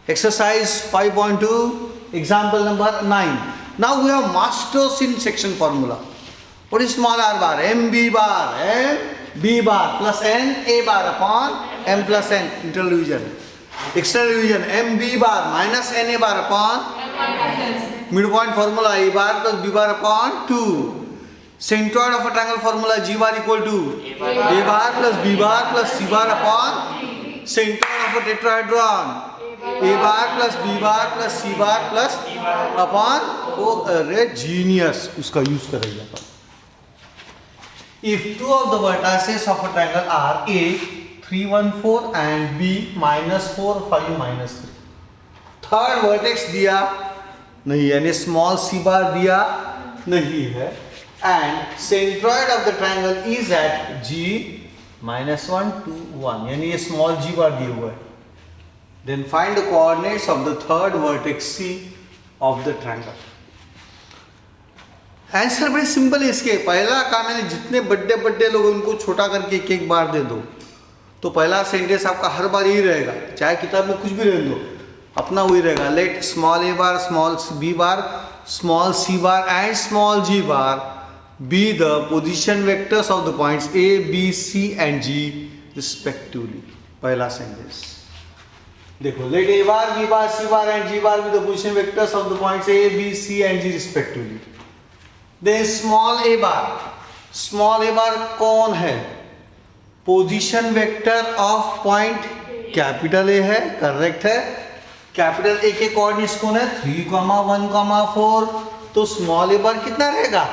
Exercise 5.2, example number 9. Now we have masters in section formula. What is small r bar? mb bar, b bar plus n a bar upon m plus n, internal division. External division, mb bar minus n a bar upon midpoint formula a bar plus b bar upon 2. Centroid of a triangle formula g bar equal to a bar plus b bar plus c bar upon centroid of a tetrahedron a bar plus b bar plus c bar plus upon genius उसका use करेंगे अपन. If two of the vertices of a triangle are a 3 1 4 and b minus 4 5 minus 3, third vertex दिया नहीं यानी small c बार दिया नहीं है and centroid of the triangle is at g minus 1 2 1 यानी ये small g बार दिया हुआ है. Then find the coordinates of the third vertex c of the triangle. Answer बड़े सिंपल है इसके. पहला काम है जितने बड़े बड़े लोग उनको छोटा करके एक एक बार दे दो तो पहला सेंटेंस आपका हर बार यही रहेगा, चाहे किताब में कुछ भी रहने दो अपना वही रहेगा. Let small a bar small b bar small c bar and small ji bar be the position vectors of the points a b c and g respectively. पहला सेंटेंस देखो, let a bar b bar c bar and g bar be the position vectors of the points a b c and g respectively. Then small a bar कौन है? Position vector of point capital A है, correct है. Capital A के coordinates कौन है? 3, 1, 4. तो small a बार कितना रहेगा?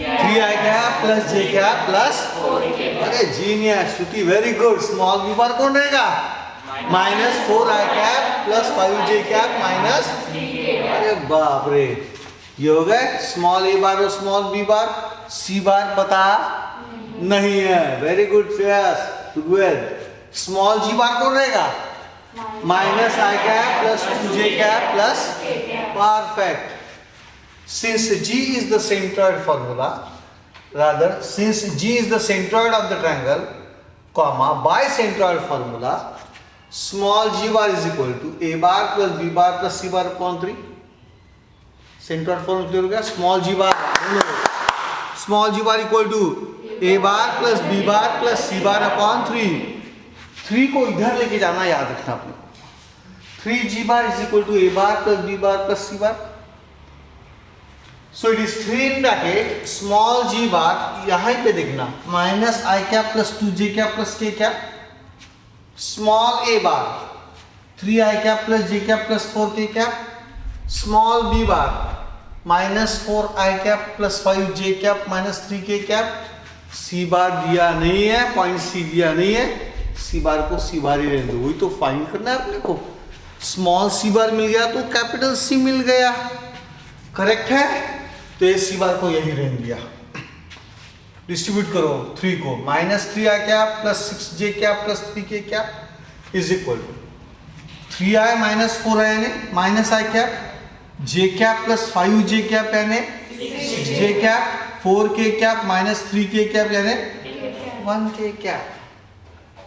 3i cap plus j cap plus 4k. अरे जीनियस श्रुति, वेरी गुड. स्मॉल b बार कौन रहेगा? Minus 4i cap plus 5j cap minus 3k. अरे बाप रे, ये हो गए स्मॉल ए बार और स्मॉल बी बार. सी बार पता नहीं है, very good Shreyas Rigved. Small जी बार कौन रहेगा? Minus I cap plus 2j cap plus perfect. Since g is the centroid formula, since g is the centroid of the triangle, comma, bicentroid formula, small g bar is equal to a bar plus b bar plus c bar upon 3. Centroid formula clear हो गया? Small g bar equal to a bar plus b bar plus c bar upon 3. 3 को इधर लेके जाना याद रखना अपने को. 3g bar is equal to a bar plus b bar plus c bar. So it is 3 in bracket small g bar, यहाँ पे देखना minus I cap plus 2j cap plus k cap. Small a bar 3i cap plus j cap plus 4k cap. Small b bar minus 4i cap plus 5j cap minus 3k cap. c bar दिया नहीं है, point c दिया नहीं है, c bar को c bar ही रहने दो. वही तो फाइंड करना है अपने को. स्मॉल c bar मिल गया तो कैपिटल c मिल गया, करेक्ट है. तो ये सी बार को यही रहने दिया. डिस्ट्रीब्यूट करो 3 को, minus 3i cap plus 6j cap plus 3k cap is equal to 3i minus 4i यानी minus i cap, j cap plus 5j cap यानी 6j cap, 4k cap minus 3k cap यानी 1k cap.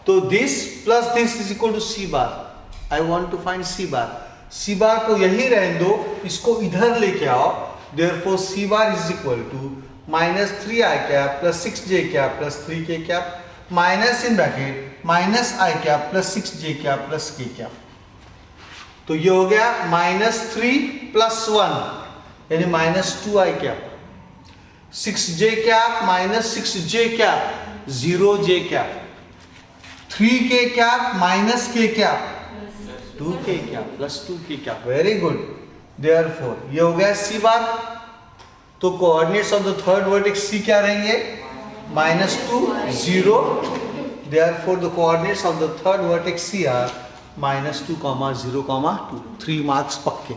तो this plus this is equal to c bar. I want to find c bar. c bar को यही रहने दो, इसको इधर लेके आओ. Therefore, c bar is equal to minus 3i cap plus 6j cap plus 3k cap minus in bracket minus i cap plus 6j cap plus k cap. तो ये हो गया minus 3 plus 1 यानी minus 2i cap. 6j cap minus 6j cap 0j cap. 3k cap minus k cap 2k cap plus 2k cap. Very good. Therefore, ये हो गया c बार. तो coordinates of the third vertex c क्या रहेंगे? -2 0. Therefore, the coordinates of the third vertex c are -2, 0, 2. 3 marks पक्के.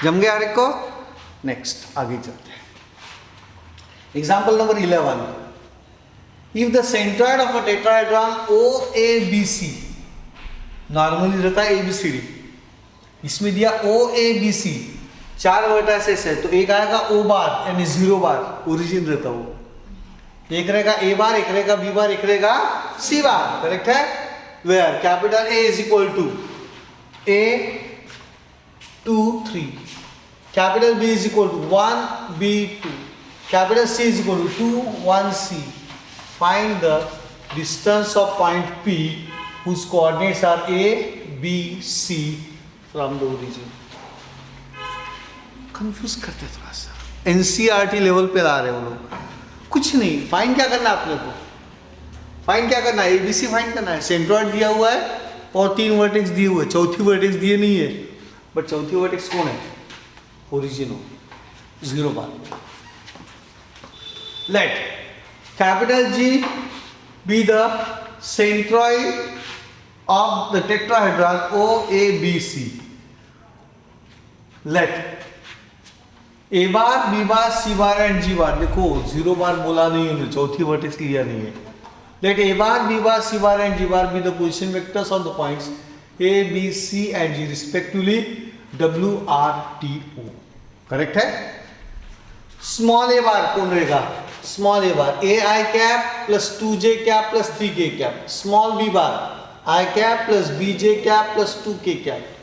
जम गया हर को. नेक्स्ट आगे चलते हैं. Example number 11. If the centroid of a tetrahedron OABC, normally रहता है ABCD, इसमें दिया OABC, 4 वर्टाइसेस है तो एक आएगा O बार यानी 0 बार, ओरिजिन रहता वो. एक रहेगा A बार, एक रहेगा B बार, एक रहेगा C बार, करेक्ट है. Where capital A is equal to A 2, 3. Capital B is equal to 1, B, 2. Capital C is equal to 2, 1, C. Find the distance of point P whose coordinates are A, B, C from the origin. Confuse करते थोड़ा सा, NCERT level पे ला रहे वो लोग। कुछ नहीं, find क्या करना है आप लोग को? फाइंड क्या करना है? एबीसी फाइंड करना है। सेंट्रॉइड दिया हुआ है और 3 वर्टेक्स दिए हुए, चौथी वर्टेक्स दिए नहीं है, बट चौथी वर्टेक्स कौन है? ओरिजिन हो, 0 bar. Let capital G be the centroid of the tetrahedron OABC। Let A bar, B bar, C bar and ji bar, देखो 0 बार बोला नहीं है, चौथी वर्टेक्स लिया नहीं है। Let A bar, B bar, C bar and ji bar be the position vectors of the points A, B, C and G respectively W, R, T, O। Correct है? Small a bar कौन रहेगा? Small a bar A I cap plus 2J cap plus 3K cap. Small b bar I cap plus BJ cap plus 2K cap.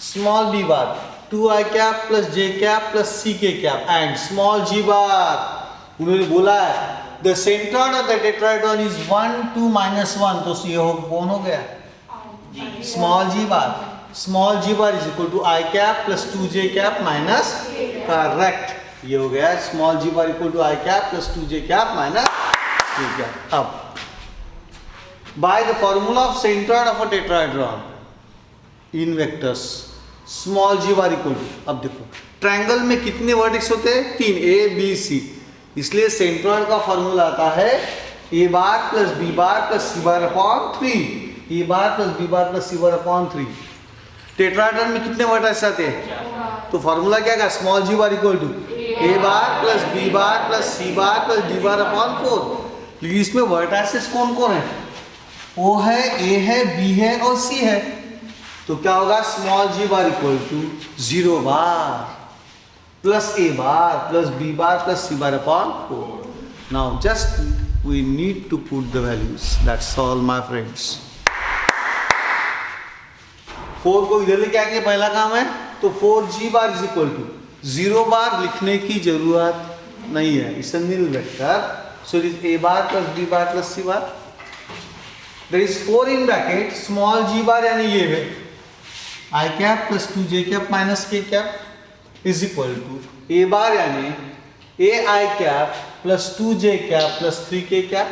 Small b bar 2I cap plus J cap plus CK cap and small G bar. उन्होंने बोला है the centroid of the tetrahedron is 1, 2, -1, तो ये हो कौन हो गया? Small G bar. Small G bar is equal to I cap plus 2J cap minus, correct, ये हो गया small G bar equal to I cap plus 2J cap minus K cap. अब by the formula of centroid of a tetrahedron in vectors small G bar equal to, अब देखो triangle में कितने vertex होते हैं? 3, A, B, C, इसलिए centroid का formula आता है A bar plus B bar plus C bar upon 3। A bar plus B bar plus C bar upon 3। Tetrahedron में कितने वर्टेक्स आते हैं? तो फॉर्मूला क्या है? Small G bar equal to A bar plus B bar plus C bar plus D bar upon 4। लेकिन इसमें vertexes कौन कौन है? O है, A है, B है और C है। तो क्या होगा? Small G bar equal to 0 bar plus A bar plus B bar plus C bar upon 4। Now just we need to put the values, that's all my friends. 4 को इधर लेके आएंगे, पहला काम है। तो 4G bar is equal to 0 bar लिखने की जरूरत नहीं है, it's a null vector, so it is A bar plus B bar plus C bar. There is 4 in bracket small G bar यानी ये है I cap plus 2J cap minus K cap is equal to A bar यानी AI cap plus 2J cap plus 3K cap.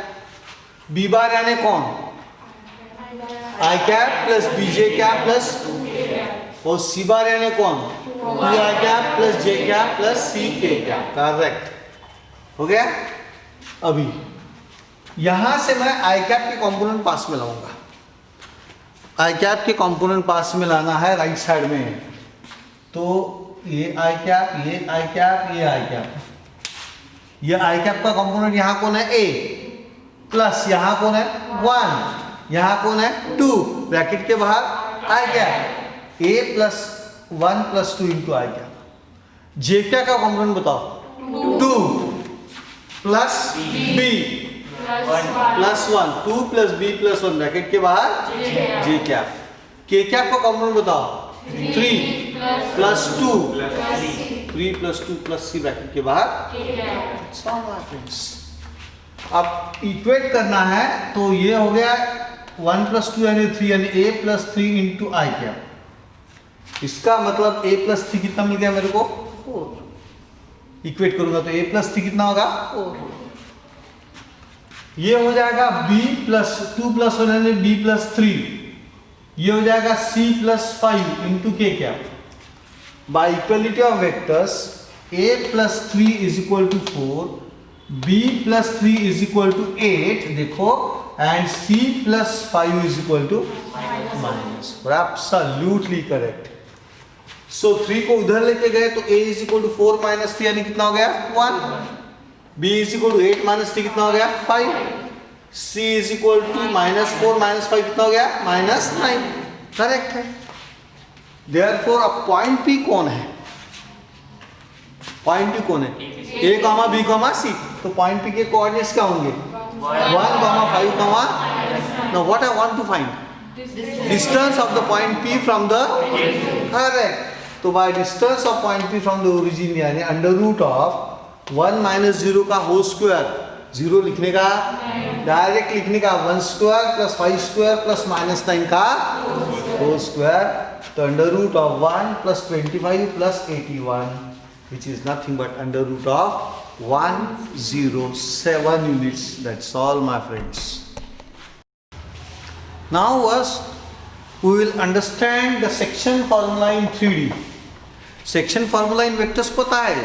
B bar यानी कौन? I cap plus BJ cap plus, और C बार यानी कौन? 2I cap plus J cap plus CK cap. Correct हो गया। अभी यहां से मैं I कैप के कंपोनेंट पास में लाऊंगा। I कैप के कंपोनेंट पास में लाना है राइट साइड में, तो ये I कैप, ये I कैप, ये I कैप। ये I कैप का कंपोनेंट यहाँ कौन है? A प्लस यहाँ कौन है? 1, यहाँ कौन है? 2, ब्रैकेट के बाहर I cap A plus 1 plus 2 into I cap. J क्या का कंपोनेंट बताओ? 2 plus B plus 1, 2 plus B plus 1 bracket के बाहर J कैप। K कैप का कंपोनेंट बताओ? 3 plus 2, 3 plus 2 plus C bracket के बाहर। अब इक्वेट करना है, तो ये हो गया 1 प्लस 2 यानी 3 यानी A plus 3 into I cap. इसका मतलब A प्लस 3 कितना मिल गया मेरे को? 4। इक्वेट करूंगा तो A प्लस 3 कितना होगा? 4। ये हो जाएगा B प्लस 2 प्लस 1 यानी B प्लस 3। ये हो जाएगा C plus 5 into K cap. By equality of vectors A plus 3 is equal to 4, B plus 3 is equal to 8, देखो, एंड C plus 5 is equal to minus. Absolutely correct. So 3 को उधर लेके गए तो A is equal to 4 minus 3 यानी कितना हो गया? 1। B is equal to 8 minus 3 कितना हो गया? 5। C is equal to minus 4 minus 5 कितना हो गया? माइनस 9। करेक्ट है। देयरफॉर अब पॉइंट P कौन है? पॉइंट P कौन है? A, B, C। तो पॉइंट P के कोऑर्डिनेट्स क्या होंगे? 1, 5, now what I want to find? Distance of the point P from the, correct, तो by distance of point P from the origin यानी अंडर रूट ऑफ 1 माइनस 0 का whole square, 0 लिखने का direct लिखने का 1 स्क्वायर प्लस 5 स्क्वायर प्लस -9 का whole square, तो under root of 1 plus 25 plus 81 which is nothing but under root of 107 units. That's all, my friends. Now we will understand the section formula in 3D. Section formula in vectors पता है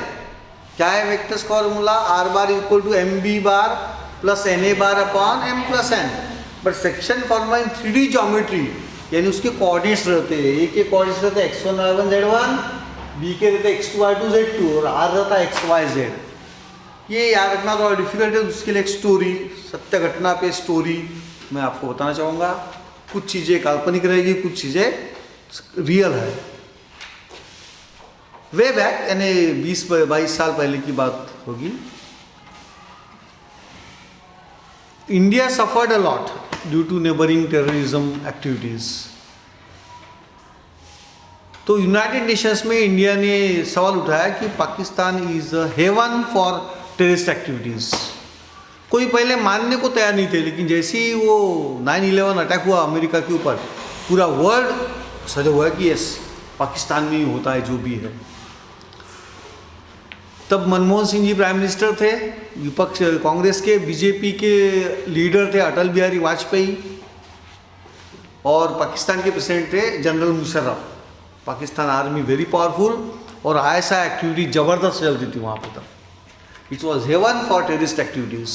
क्या है? vectors formula r bar equal to mb bar plus na bar upon m plus n. But section formula in 3D geometry यानी उसके coordinates रहते हैं, ए के coordinates रहते हैं x1 y1 z1, बी के रहते x2 y2 z2 और आर रहता है x y z. ये याद रखना थोड़ा डिफिकल्ट है, उसके लिए एक स्टोरी, सत्य घटना पे स्टोरी मैं आपको बताना चाहूँगा. कुछ चीज़ें काल्पनिक रहेगी, कुछ चीज़ें रियल है. वे बैक यानी 20-22 साल पहले की बात होगी. India suffered a lot due to neighbouring terrorism activities. तो यूनाइटेड नेशंस में इंडिया ने सवाल उठाया कि Pakistan is a haven for terrorist activities. कोई पहले मानने को तैयार नहीं थे, लेकिन जैसे ही वो 9/11 अटैक हुआ अमेरिका के ऊपर, पूरा वर्ल्ड सजा हुआ कि यस पाकिस्तान में ही होता है जो भी है. तब मनमोहन सिंह जी प्राइम मिनिस्टर थे, विपक्ष कांग्रेस के, बीजेपी के लीडर थे अटल बिहारी वाजपेयी, और पाकिस्तान के प्रेसिडेंट थे general Musharraf. Pakistan army very powerful और ISI एक्टिविटी ज़बरदस्त चलती थी वहाँ पे. तब it was haven for terrorist activities.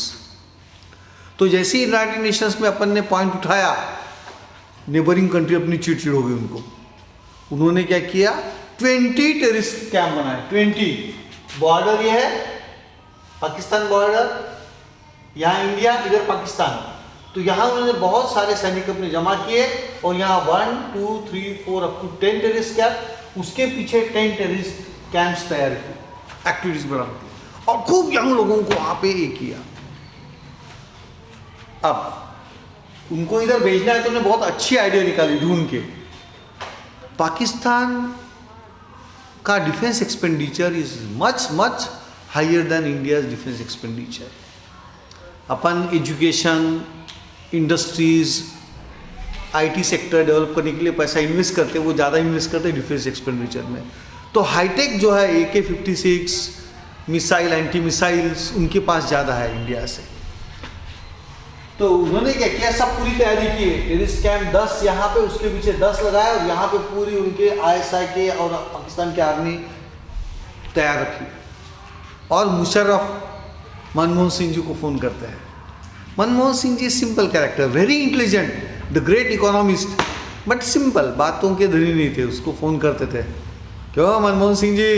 तो जैसे ही यूनाइटेड नेशंस में अपन ने पॉइंट उठाया, नेबरिंग कंट्री अपनी चिड़चिड़ हो गई उनको. उन्होंने क्या किया, 20 टेररिस्ट कैंप बनाए. 20 बॉर्डर ये है पाकिस्तान बॉर्डर, यहाँ इंडिया, इधर पाकिस्तान. तो यहाँ उन्होंने बहुत सारे सैनिक अपने जमा किए और यहाँ 1 2 3 4 अप टू 10 टेररिस्ट कैंप, उसके पीछे 10 टेररिस्ट कैंप्स तैयार किए, एक्टिविटीज बना और खूब यंग लोगों को वहाँ पे ये किया. अब उनको इधर भेजना है तो उन्होंने बहुत अच्छी आइडिया निकाली ढूंढ के. पाकिस्तान का defence expenditure is much much higher than India's defence expenditure. अपन education, industries, IT sector develop करने के लिए पैसा इन्वेस्ट करते हैं, वो ज़्यादा इन्वेस्ट करते हैं डिफेंस एक्सपेंडिचर में. तो हाईटेक जो है AK-56 मिसाइल, एंटी मिसाइल्स उनके पास ज़्यादा है इंडिया से. तो उन्होंने क्या किया, सब पूरी तैयारी की. टेररिस्ट कैंप 10 यहाँ पे, उसके पीछे 10 लगाए और यहाँ पे पूरी उनके ISI के और पाकिस्तान की आर्मी तैयार रखी. और मुशर्रफ मनमोहन सिंह जी को फ़ोन करते हैं. Manmohan Singh ji simple character, very intelligent, the great economist, but simple, बातों के धनी नहीं थे. उसको फ़ोन करते थे, क्यों मनमोहन सिंह जी,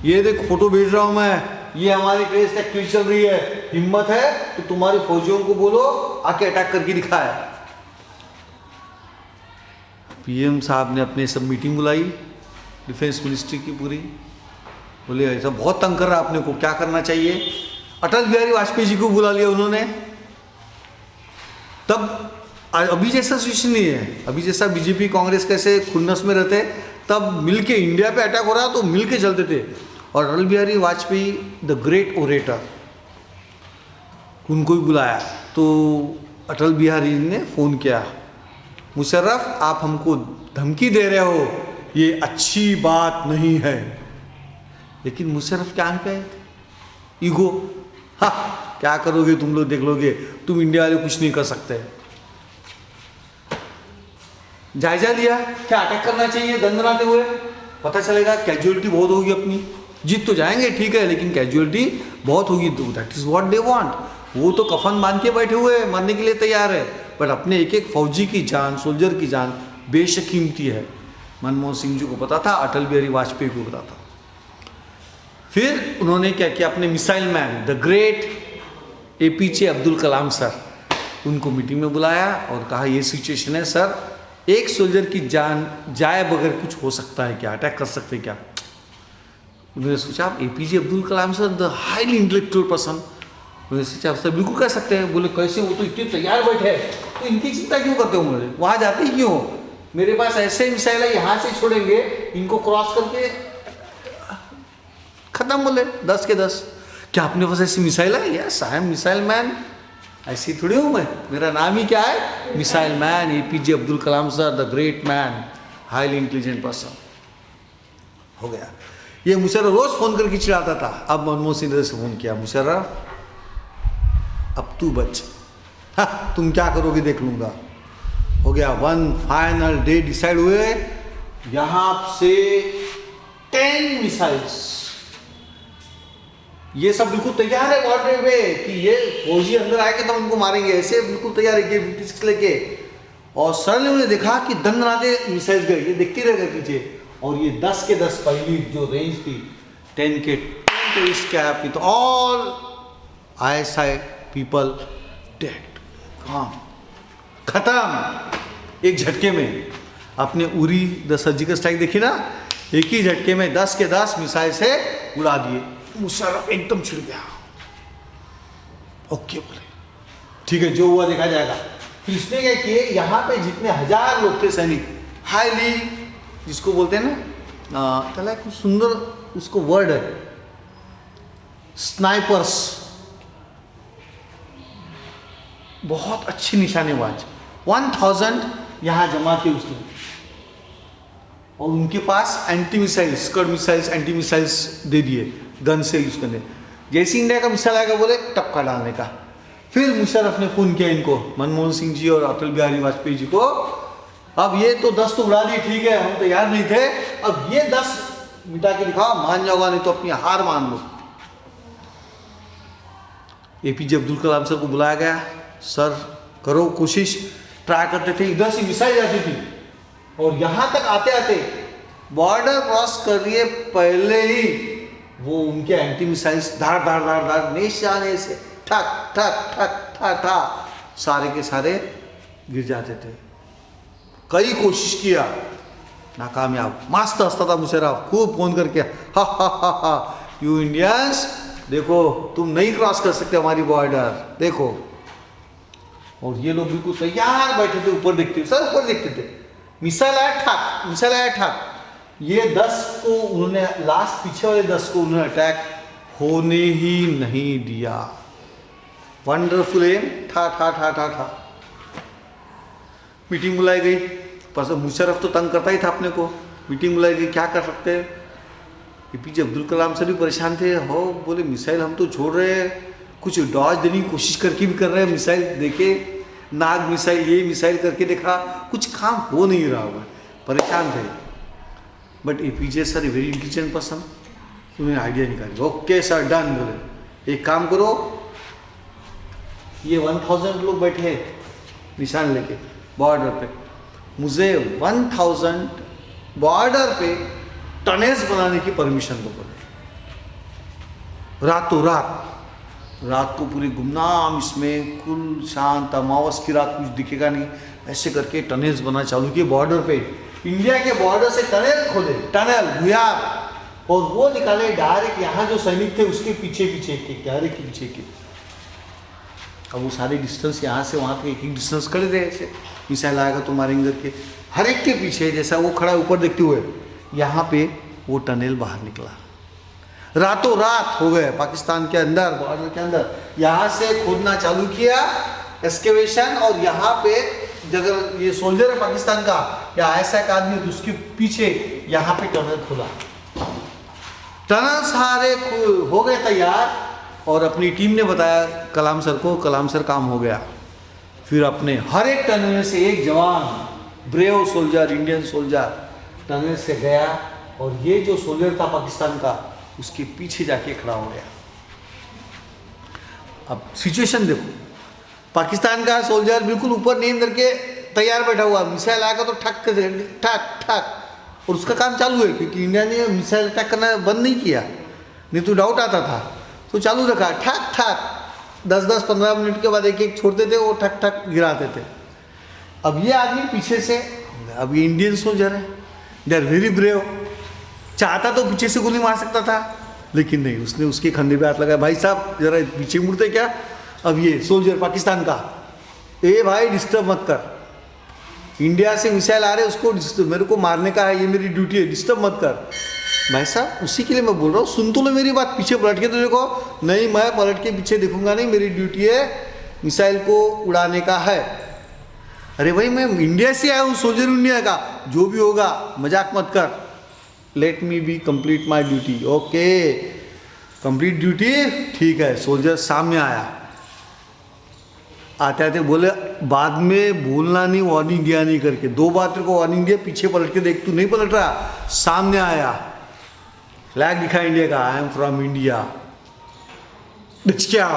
ये देख फोटो भेज रहा हूँ मैं, ये हमारी टेररिस्ट एक्टिविटी चल रही है, हिम्मत है तो तुम्हारे फौजियों को बोलो आके अटैक करके दिखाए. PM साहब ने अपने सब मीटिंग बुलाई डिफेंस मिनिस्ट्री की पूरी. बोले ऐसा बहुत तंग कर रहा है अपने को, क्या करना चाहिए. अटल बिहारी वाजपेयी जी को बुला लिया उन्होंने. तब अभी जैसा सिचुएशन नहीं है, अभी जैसा बीजेपी कांग्रेस कैसे खुन्नस में रहते, तब मिलके इंडिया पे अटैक हो रहा तो मिलके चलते थे. और Atal Bihari Vajpayee the great orator, उनको भी बुलाया. तो अटल बिहारी ने फ़ोन किया, मुशर्रफ आप हमको धमकी दे रहे हो, ये अच्छी बात नहीं है. लेकिन मुशर्रफ क्या पे आए थे, ईगो, हाँ क्या करोगे तुम लोग, देख लोगे, तुम इंडिया वाले कुछ नहीं कर सकते. जायजा लिया, क्या अटैक करना चाहिए दंदनाते हुए, पता चलेगा कैजुअलिटी बहुत होगी अपनी. जीत तो जाएंगे ठीक है, लेकिन कैजुअलिटी बहुत होगी. That is what they want. वो तो कफन बांध के बैठे हुए मरने के लिए तैयार है, बट अपने एक एक फौजी की जान, सोल्जर की जान बेशक कीमती है. मनमोहन सिंह जी को पता था, अटल बिहारी वाजपेयी को पता था. फिर उन्होंने क्या किया, अपने missile man the great APJ Abdul Kalam sir, उनको मीटिंग में बुलाया और कहा ये सिचुएशन है सर, एक सोल्जर की जान जाए बगैर कुछ हो सकता है क्या, अटैक कर सकते क्या. उन्होंने सोचा आप APJ Abdul Kalam sir the highly intellectual person, उन्होंने सोचा आप सर बिल्कुल कर सकते हैं. बोले कैसे, वो तो इतने तैयार बैठे हैं, तो इनकी चिंता क्यों करते हो, मुझे वहाँ जाते ही क्यों, मेरे पास ऐसे मिसाइल है, यहाँ से छोड़ेंगे, इनको क्रॉस करके खत्म, बोले 10 के 10। क्या अपने पास ऐसी मिसाइल है? Yes, I am missile man. ऐसी थोड़ी हूँ मैं, मेरा नाम ही क्या है? Missile man, APJ Abdul Kalam sir, the great man, highly intelligent person. हो गया। ये मुशर्रफ रोज फोन करके चिढ़ाता था, अब मनमोहन सिंह ने फोन किया, मुशर्रफ अब तू बच, हाँ, तुम क्या करोगे देख लूंगा। हो गया। वन फाइनल डे डिसाइड हुए, यहां से 10 मिसाइल्स, ये सब बिल्कुल तैयार है बॉर्डर पे कि ये फौजी अंदर आएंगे तो उनको मारेंगे, ऐसे बिल्कुल तैयार है ये 56 लेके। और सर ने उन्हें देखा कि दंदनाते मिसाइल्स गए, ये देखते रह गए पीछे, और ये 10 के 10 पहली जो रेंज थी 10 के 10 इस cap with all ISI people dead, खत्म एक झटके में। आपने उरी द सर्जिकल स्ट्राइक देखी ना, एक ही झटके में 10 के 10 मिसाइल से उड़ा दिए। मुशर्रफ एकदम छिड़ गया। ओके बोले, ठीक है जो हुआ देखा जाएगा। फिर इसने क्या किए, यहाँ पे जितने 1000 लोग थे सैनिक, हाईली जिसको बोलते हैं ना, चला कुछ सुंदर उसको वर्ड है, स्नाइपर्स, बहुत अच्छी निशानेबाज, 1000 यहाँ जमा किए उसने। और उनके पास anti missile, Scud missiles, anti missiles दे दिए, गन से यूज करने। जैसे इंडिया का मिसाइल आएगा बोले टपका डालने का। फिर मुशर्रफ ने फोन किया इनको, मनमोहन सिंह जी और अटल बिहारी वाजपेयी जी को, अब ये तो 10 तो उड़ा दिए, ठीक है हम तैयार नहीं थे, अब ये 10 मिटा के दिखाओ, मान जाओगा, नहीं तो अपनी हार मान लो। एपीजे अब्दुल कलाम सर को बुलाया गया, सर करो कोशिश, ट्राई करते थे, इधर से मिसाइल जाती थी और यहां तक आते आते बॉर्डर क्रॉस कर रही है, पहले ही वो उनके एंटी मिसाइल्स धार धार धार धार निशाने से ठक ठक ठक ठक ठक सारे के सारे गिर जाते थे। कई कोशिश किया, नाकामयाब। मस्त हंसता था मुशर्रफ, खूब फोन करके, हा हा हा हा, यू इंडियंस देखो तुम नहीं क्रॉस कर सकते हमारी बॉर्डर, देखो। और ये लोग बिल्कुल तैयार बैठे थे, ऊपर देखते थे, सर ऊपर देखते थे, मिसाइल आया ठाक, मिसाइल आया ठाक। ये 10 को उन्होंने, लास्ट पीछे वाले 10 को उन्होंने अटैक होने ही नहीं दिया। वंडरफुल एम, ठा ठा ठा ठा ठा। मीटिंग बुलाई गई, पर मुशर्रफ तो तंग करता ही था अपने को। मीटिंग बुलाई गई, क्या कर सकते हैं। एपीजे अब्दुल कलाम सर भी परेशान थे, हो बोले मिसाइल हम तो छोड़ रहे हैं, कुछ डॉज देने की कोशिश करके भी कर रहे हैं, मिसाइल देखे, नाग मिसाइल, ये मिसाइल करके देखा, कुछ काम हो नहीं रहा हुआ, परेशान थे। But APJ sir a very intelligent person, उन्होंने आइडिया निकाली, ओके सर डन। बोले एक काम करो, ये 1000 लोग बैठे हैं निशान लेके बॉर्डर पे, मुझे 1000 बॉर्डर पे टनेल्स बनाने की परमिशन दो। बोले रातों रात को पूरी गुमनाम इसमें कुल शांत, अमावस की रात, कुछ दिखेगा नहीं, ऐसे करके टनेल्स बनाना चालू किए बॉर्डर पे। इंडिया के बॉर्डर से टनल खोले, टनल भुयार, और वो निकाले डायरेक्ट यहाँ जो सैनिक थे उसके पीछे पीछे के, डायरेक्ट पीछे के। अब वो सारे डिस्टेंस यहाँ से वहाँ तक एक एक डिस्टेंस खड़े थे, ऐसे मिसाइल आएगा तो मारेंगे करके, हर एक के पीछे जैसा वो खड़ा ऊपर देखते हुए, यहाँ पे वो टनल बाहर निकला। रातों रात हो गए पाकिस्तान के अंदर, बॉर्डर के अंदर, यहाँ से खोदना चालू किया, एक्सकेवेशन, और यहाँ पे अगर ये सोल्जर है पाकिस्तान का या ऐसा एक आदमी तो उसके पीछे यहाँ पे टनल खुला। टनल सारे हो गए तैयार, और अपनी टीम ने बताया कलाम सर को, कलाम सर काम हो गया। फिर अपने हर एक टनल में से एक जवान, brave soldier, Indian soldier tunnel से गया, और ये जो सोल्जर था पाकिस्तान का उसके पीछे जाके खड़ा हो गया। अब सिचुएशन देखो, पाकिस्तान का सोल्जर बिल्कुल ऊपर नींद करके तैयार बैठा हुआ, मिसाइल आएगा तो ठक ठक ठक, और उसका काम चालू है, क्योंकि इंडिया ने मिसाइल अटैक करना बंद नहीं किया, नहीं तो डाउट आता था, तो चालू रखा, ठक ठक 10-15 मिनट के बाद एक एक छोड़ते थे, वो ठक ठक गिराते थे। अब ये आदमी पीछे से, अब ये इंडियन सोल्जर है, दे आर वेरी ब्रेव, चाहता तो पीछे से गोली मार सकता था, लेकिन नहीं, उसने उसके कंधे पे हाथ लगाया, भाई साहब जरा पीछे मुड़ते क्या। अब ये सोल्जर पाकिस्तान का, ए भाई डिस्टर्ब मत कर, इंडिया से मिसाइल आ रहे उसको मेरे को मारने का है, ये मेरी ड्यूटी है, डिस्टर्ब मत कर। भाई साहब उसी के लिए मैं बोल रहा हूँ, सुन तो लो मेरी बात, पीछे पलट के तो देखो। नहीं मैं पलट के पीछे देखूंगा नहीं, मेरी ड्यूटी है मिसाइल को उड़ाने का है। अरे भाई मैं इंडिया से आया हूँ, सोल्जर इंडिया का, जो भी होगा मजाक मत कर। Let me be complete my duty. Okay complete duty, ठीक है। सोल्जर सामने आया, आते आते बोले बाद में बोलना नहीं, वार्निंग दिया नहीं करके। 2 बार तेरे को वार्निंग दिया, पीछे पलट के देख, तू नहीं पलट रहा। सामने आया, फ्लैग दिखा इंडिया का, आई एम फ्रॉम इंडिया, क्या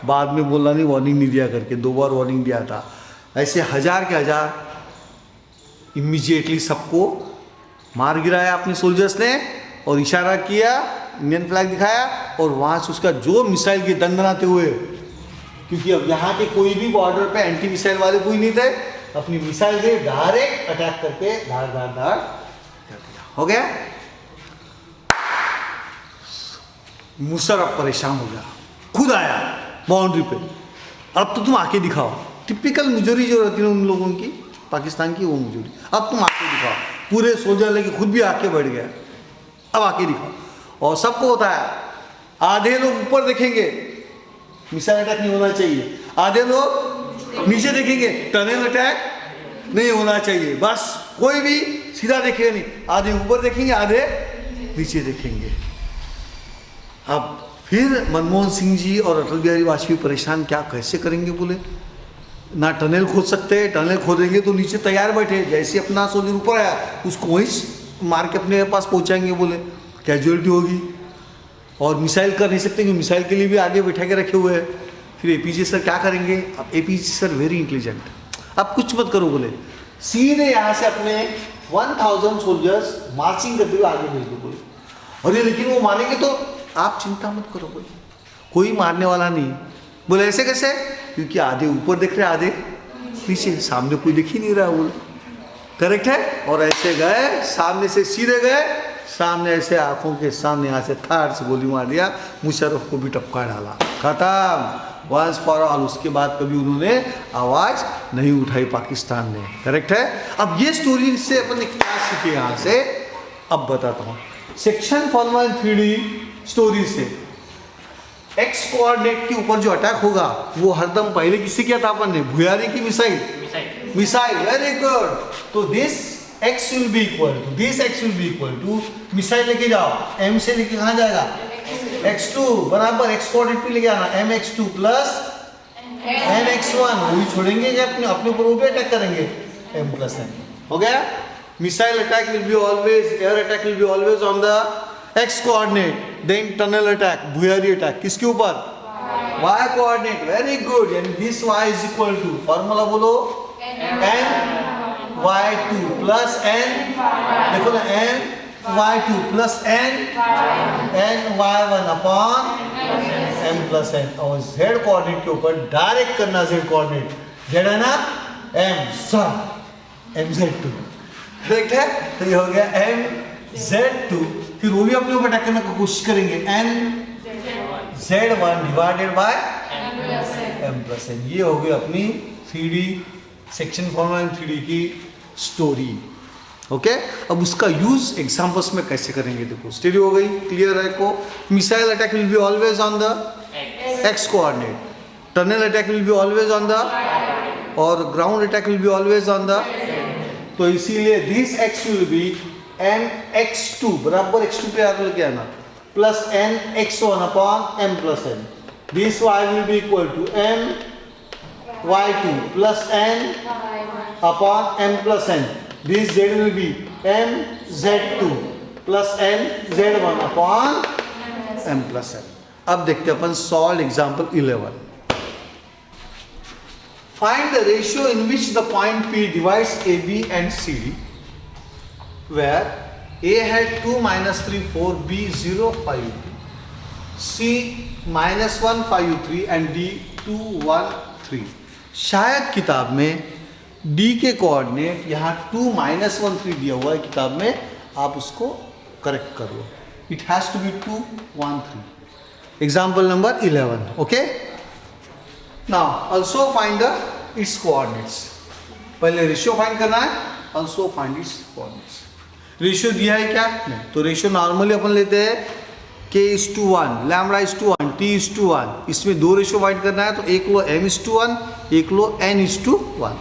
बाद में बोलना नहीं, वार्निंग नहीं दिया करके। 2 बार वार्निंग दिया था। ऐसे 1000 के 1000 इमीजिएटली सबको मार गिराया अपने सोल्जर्स ने, और इशारा किया, इंडियन फ्लैग दिखाया, और वहाँ से उसका जो मिसाइल के दंदनाते हुए, क्योंकि अब यहाँ के कोई भी बॉर्डर पे एंटी मिसाइल वाले कोई नहीं थे, अपनी मिसाइल दे डायरेक्ट अटैक करके धार धार धार कर दिया। हो गया। मुशर्रफ परेशान हो गया, खुद आया बाउंड्री पे, अब तो तुम आके दिखाओ। टिपिकल मुजोरी जो रहती है उन लोगों की, पाकिस्तान की, वो मुजोरी, अब तुम आके दिखाओ। पूरे सोल्जर लेके खुद भी आके बैठ गया, अब आके दिखाओ। और सबको बताया, आधे लोग ऊपर देखेंगे, मिसाइल अटैक नहीं होना चाहिए, आधे लोग नीचे देखेंगे, टनल अटैक नहीं होना चाहिए, बस कोई भी सीधा देखेगा नहीं, आधे ऊपर देखेंगे, आधे नीचे देखेंगे। अब फिर मनमोहन सिंह जी और अटल बिहारी वाजपेयी परेशान, क्या कैसे करेंगे, बोले ना टनल खोद सकते, टनल खोदेंगे तो नीचे तैयार बैठे, जैसे अपना सोल्जर ऊपर आया उसको वहीं मार के अपने पास पहुंचाएंगे, बोले कैजुअलिटी होगी। और मिसाइल कर नहीं सकते क्योंकि मिसाइल के लिए भी आगे बैठा के रखे हुए हैं। फिर एपीजे सर क्या करेंगे? अब एपीजे सर वेरी इंटेलिजेंट, अब कुछ मत करो, बोले सीधे यहाँ से अपने 1000 सोल्जर्स मार्चिंग करते हुए आगे भेज दो, बोले। और ये लेकिन वो मारेंगे तो आप चिंता मत करो, बोले कोई मारने वाला नहीं। बोले ऐसे कैसे? क्योंकि आधे ऊपर देख रहे, आधे पीछे, सामने कोई दिख ही नहीं रहा, बोले करेक्ट है। और ऐसे गए, सामने से सीधे गए, सामने ऐसे आंखों के सामने यहाँ से थार से गोली मार दिया, मुशर्रफ को भी टपका डाला, खत्म वंस फॉर ऑल। उसके बाद कभी उन्होंने आवाज नहीं उठाई पाकिस्तान ने, करेक्ट है। अब ये स्टोरी से अपन क्या सीखे यहाँ से, अब बताता हूँ। सेक्शन फॉर्मूला 3D स्टोरी से एक्स कोऑर्डिनेट के ऊपर जो अटैक होगा वो हरदम पहले किससे किया था अपन ने? भुयारी की मिसाइल, वेरी गुड। तो this x will be equal to this, x will be equal to missile लेके जाओ, m से लेके कहाँ जाएगा? x2 बराबर x कोऑर्डिनेट पे लेके आना, mx2 प्लस mx1, वो भी छोड़ेंगे कि अपने ऊपर वो भी अटैक करेंगे, m प्लस n। हो गया। Missile attack will be always, air attack will be always on the x coordinate, then tunnel attack, भुयारी अटैक किसके ऊपर? y coordinate, very good. And this y is equal to, formula बोलो, n y2 plus n, देखो ना, n y2 plus n y1 upon m plus n। और z coordinate के ऊपर direct करना, z कोऑर्डिनेट, z है ना, mz2, करेक्ट है। तो ये हो गया mz2। फिर वो भी अपने ऊपर अटैक करने की कोशिश करेंगे, nz1 divided by m plus n। ये हो गई अपनी 3D सेक्शन फॉर्मूला 3D की स्टोरी। ओके, अब उसका यूज एग्जांपल्स में कैसे करेंगे, देखो स्टोरी हो गई, क्लियर है को। Missile attack will be always on the X coordinate, tunnel attack will be always on the, और ground attack will be always on the. तो इसीलिए this x will be mx2 बराबर x2 पे आगे लेके आना, plus nx1 upon m plus n। This y will be equal to my2 plus n upon m plus n. This z will be mz2 plus n z1 upon m plus n. अब देखते हैं अपन solve example 11. Find the ratio in which the point P divides AB and CD, where A had 2 minus 3 4, B 0 5 C minus 1 5 3 and D 2 1 3. शायद किताब में D के coordinate यहाँ 2 minus 1 3 दिया हुआ है किताब में, आप उसको करेक्ट कर लो. It has to be 2 1 3. Example number 11. Okay, now also find the its coordinates. पहले रेशियो फाइंड करना है, also find its coordinates. Ratio दिया है क्या? नहीं। तो रेशियो नॉर्मली अपन लेते हैं k:1, λ:1, t:1। इसमें दो रेशियो फाइंड करना है, तो एक लो m:1, एक लो n:1।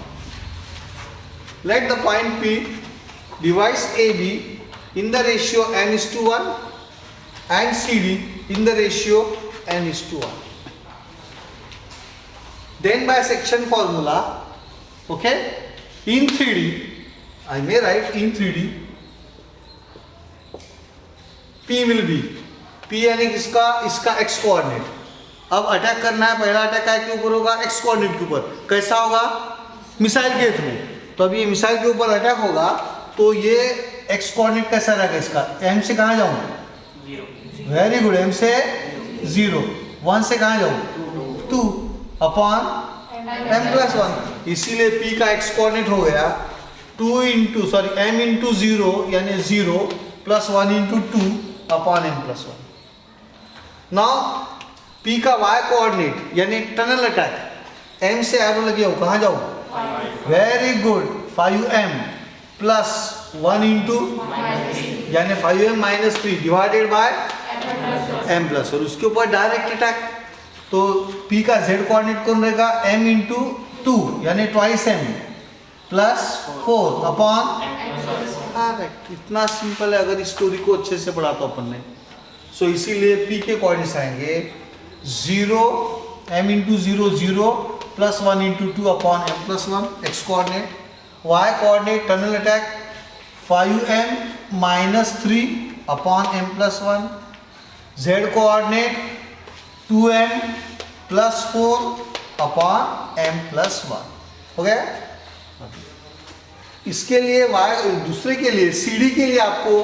Let the point P divides AB in the ratio n:1 and CD in the ratio n:1. Then by section formula, okay, in 3D, I may write in 3D, P will be, P यानी इसका x coordinate. अब attack करना है, पहला attack काय के ऊपर होगा? x कोऑर्डिनेट के ऊपर। कैसा होगा? मिसाइल के थ्रू। तो अब ये मिसाइल के ऊपर अटैक होगा, तो ये x कोऑर्डिनेट कैसा रहेगा इसका? m से कहाँ जाऊँ? 0। वेरी गुड, m से 0। 1 से कहाँ जाऊँ? 2 अपॉन m+1। इसीलिए p का x कोऑर्डिनेट हो गया m इंटू 0 यानी 0 plus 1 into 2 upon m+1। Now p का y कोऑर्डिनेट यानी टनल अटैक, m से एरो लगे हो, कहाँ जाऊँ? Very good, 5m plus 1 into यानी 5m - 3 डिवाइडेड बाय m+, और उसके ऊपर डायरेक्ट अटैक। तो p का z कोऑर्डिनेट कौन रहेगा? m इंटू 2 यानी twice m plus 4 upon. Correct, इतना सिंपल है। अगर इस स्टोरी को अच्छे से पढ़ा तो अपन ने, सो इसीलिए p के कोऑर्डिनेट्स आएंगे 0 m into 0 0 plus 1 into 2 upon m+1 x coordinate. y coordinate tunnel attack 5m - 3 upon m+1। z coordinate 2m plus 4 upon m+1। हो गया? इसके लिए दूसरे के लिए CD के लिए आपको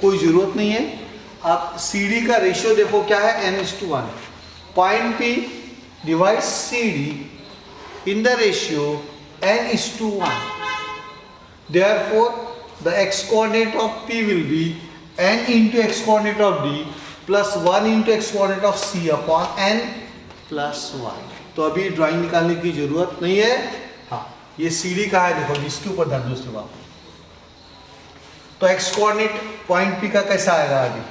कोई जरूरत नहीं है। आप CD का रेशियो देखो क्या है? n:1। Point P divides CD in the ratio n:1. Therefore, the x coordinate of P will be n into x coordinate of D plus 1 into x coordinate of C upon n+1। तो अभी drawing निकालने की जरूरत नहीं है। हाँ, ये CD का है, देखो इसके ऊपर ध्यान दो सिर्फ आप। तो x कोऑर्डिनेट पॉइंट P का कैसा आएगा? अभी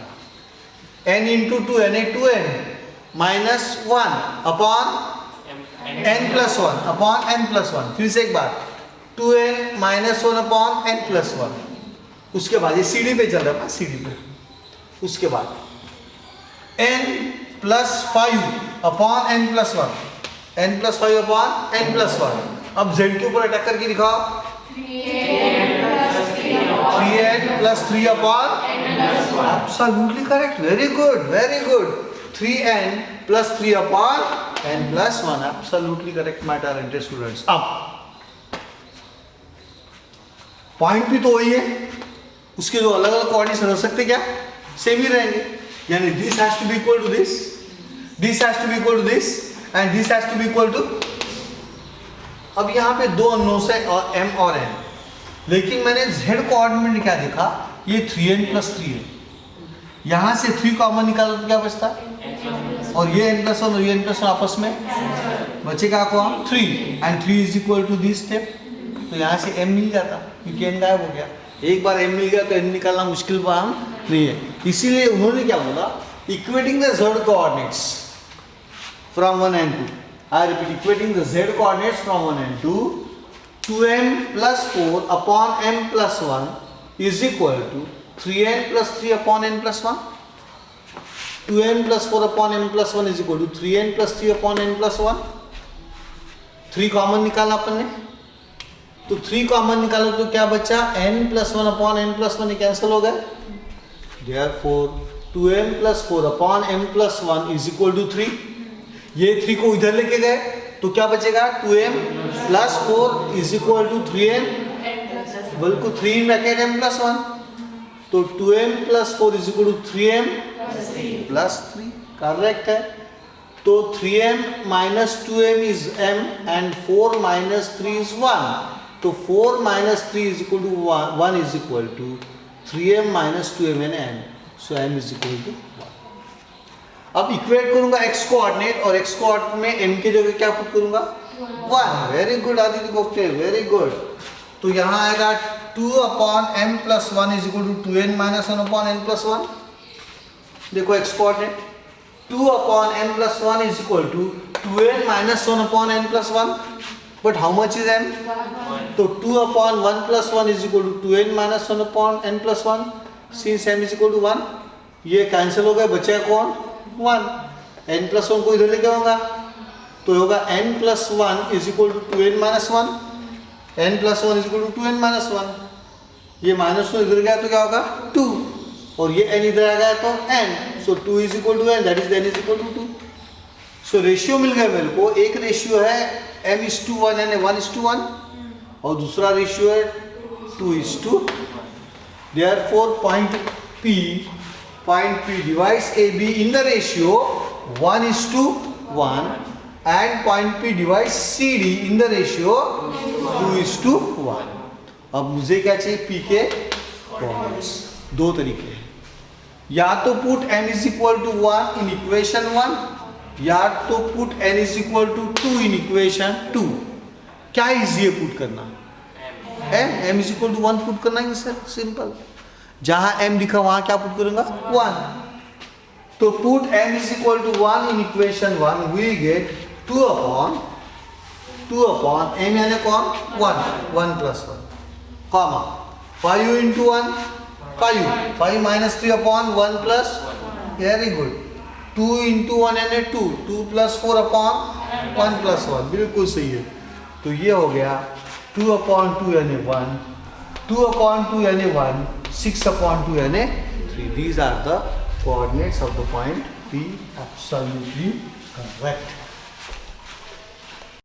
n इंटू 2 यानी 2n -1 upon n+1 upon n+1। फिर से एक बार 2n -1 अपॉन n+1। उसके बाद ये CD पे चल रहा है, CD पे। उसके बाद n+5 upon n+1, n+5 upon n+1। अब z के ऊपर अटैक करके दिखाओ। 3n + 3 upon n+1। Absolutely correct, very good very good. 3n + 3 upon n+1, absolutely correct my talented students. अब पॉइंट भी तो वही है, उसके जो अलग अलग कोऑर्डिनेट्स रह सकते क्या? सेम ही रहेंगे। यानी this has to be equal to this, this has to be equal to this and this has to be equal to. अब यहाँ पे दो अननोन्स है और m और n, लेकिन मैंने z कोऑर्डिनेट में क्या देखा? ये 3n + 3 है। यहाँ से 3 कॉमन निकालो तो क्या बचता? और ये n+1 और ये n+1 आपस में बचेगा आपको 3 and 3 is equal to this step. तो यहाँ से m मिल जाता क्योंकि n गायब हो गया। एक बार m मिल गया तो n निकालना मुश्किल काम नहीं है। इसीलिए उन्होंने क्या बोला? Equating the z coordinates from 1 and 2। I repeat, equating the z coordinates from 1 and 2, 2m + 4 upon m+1 is equal to 3n + 3 upon n+1। 2n + 4 upon m+1 is equal to 3n + 3 upon n+1। 3 common निकाला अपन ने, तो 3 common निकालो तो क्या बचा? n+1 upon n+1 ये cancel हो गया। Therefore 2m + 4 upon m+1 is equal to 3। ये 3 को इधर लेके गए तो क्या बचेगा? 2m + 4 is equal to 3n, बल्कि 3 इन ब्रैकेट m+1। तो 2m + 4 is equal to 3m + 3। Correct है। तो 3m - 2m is m and 4 - 3 is 1। तो 4 - 3 is equal to 1 is equal to 3m - 2m and n। So m is equal to 1। अब equate करूंगा x coordinate और x coordinate में m की जगह क्या पुट करूंगा? 1. Very good Aditya Gupte, very good. तो यहाँ आएगा 2/m+1 is equal to 2n minus 1/n+1. देखो x coordinate 2/m+1 is equal to 2n minus 1/n+1. But how much is m? So 2/1+1 is equal to 2n minus 1/n+1. Since m is equal to 1, ये cancel हो गया, बचा कौन? 1. n+1 को इधर लेके आऊँगा तो होगा n+1 is equal to 2n minus 1. n+1 is equal to 2n minus 1. ये -1 इधर गया तो क्या होगा? 2. और ये n इधर आ गया तो n. So 2 is equal to n, that is n is equal to 2. So ratio मिल गया मेरे को. एक रेशियो है m:1 and 1:1 और दूसरा रेशियो है 2:1. Therefore point P divides AB in the ratio 1:1 and point P divides CD in the ratio 2:1. अब मुझे क्या चाहिए? P के कोऑर्डिनेट्स. दो तरीके हैं, या तो put m is equal to 1 in equation 1 या तो put n is equal to 2 in equation 2. क्या इजी है पुट करना? m is equal to 1 put करना है सर, सिंपल. जहां m लिखा वहां क्या पुट करूंगा? 1. तो put m is equal to 1 in equation 1 we get 2/m यानी कौन? 1+1 comma 5 into 1 5 minus 3/1 plus, very good. 2 into 1 यानी 2 plus 4/1 plus 1, बिल्कुल सही है. तो ये हो गया 2/2 यानी 1, 2/2 यानी 1, 6/2 यानी 3. These are the coordinates of the point P. Absolutely correct.